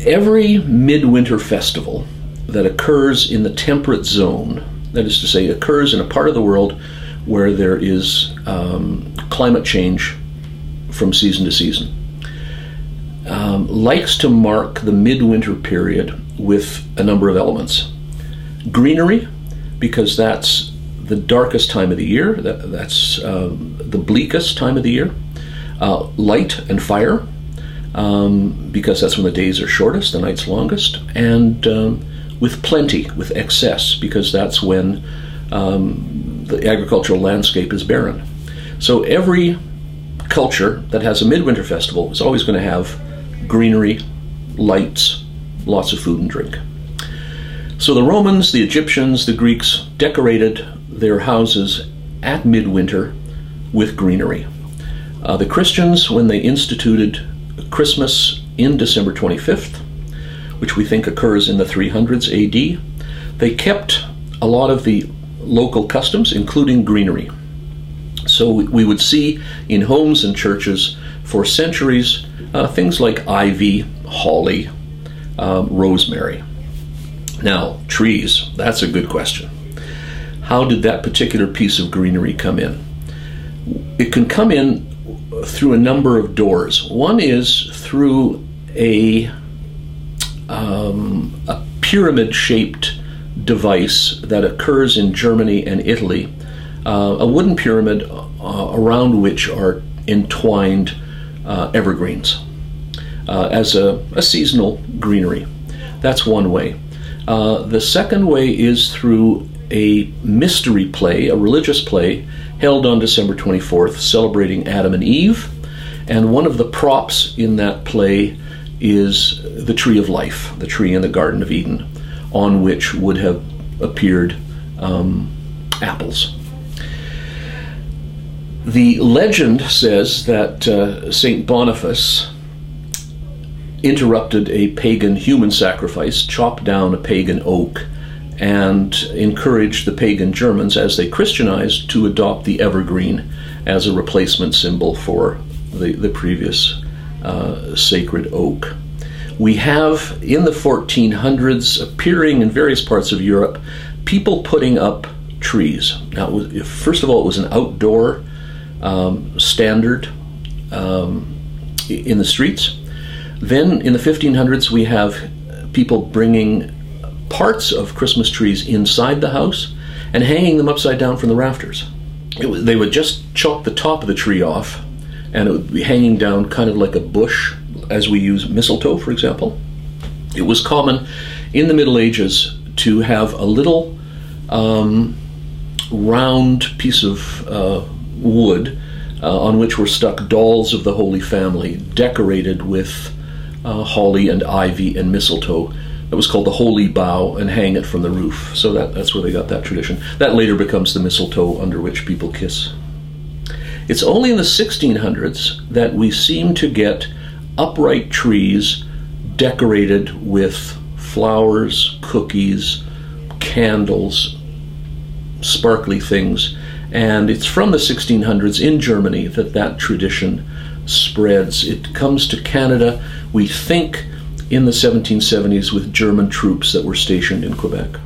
Every midwinter festival that occurs in the temperate zone, that is to say, occurs in a part of the world where there is climate change from season to season, likes to mark the midwinter period with a number of elements. Greenery, because that's the darkest time of the year, that's the bleakest time of the year. Light and fire, because that's when the days are shortest, the nights longest, and with plenty, with excess, because that's when the agricultural landscape is barren. So every culture that has a midwinter festival is always going to have greenery, lights, lots of food and drink. So the Romans, the Egyptians, the Greeks decorated their houses at midwinter with greenery. The Christians, when they instituted Christmas in December 25th, which we think occurs in the 300s AD, they kept a lot of the local customs, including greenery. So we would see in homes and churches for centuries things like ivy, holly, rosemary. Now, trees, that's a good question. How did that particular piece of greenery come in? It can come in through a number of doors. One is through a pyramid-shaped device that occurs in Germany and Italy, a wooden pyramid around which are entwined evergreens as a seasonal greenery. That's one way. The second way is through a mystery play, a religious play, held on December 24th, celebrating Adam and Eve. And one of the props in that play is the tree of life, the tree in the Garden of Eden, on which would have appeared apples. The legend says that St. Boniface interrupted a pagan human sacrifice, chopped down a pagan oak, and encouraged the pagan Germans, as they Christianized, to adopt the evergreen as a replacement symbol for the previous sacred oak. We have, in the 1400s, appearing in various parts of Europe, people putting up trees. Now, first of all, it was an outdoor standard in the streets. Then, in the 1500s, we have people bringing parts of Christmas trees inside the house and hanging them upside down from the rafters. They would just chop the top of the tree off, and it would be hanging down kind of like a bush, as we use mistletoe, for example. It was common in the Middle Ages to have a little round piece of wood on which were stuck dolls of the Holy Family, decorated with holly and ivy and mistletoe. It was called the Holy Bough, and hang it from the roof. So that's where they got that tradition. That later becomes the mistletoe under which people kiss. It's only in the 1600s that we seem to get upright trees decorated with flowers, cookies, candles, sparkly things. And it's from the 1600s in Germany that tradition spreads. It comes to Canada, we think, in the 1770s with German troops that were stationed in Quebec.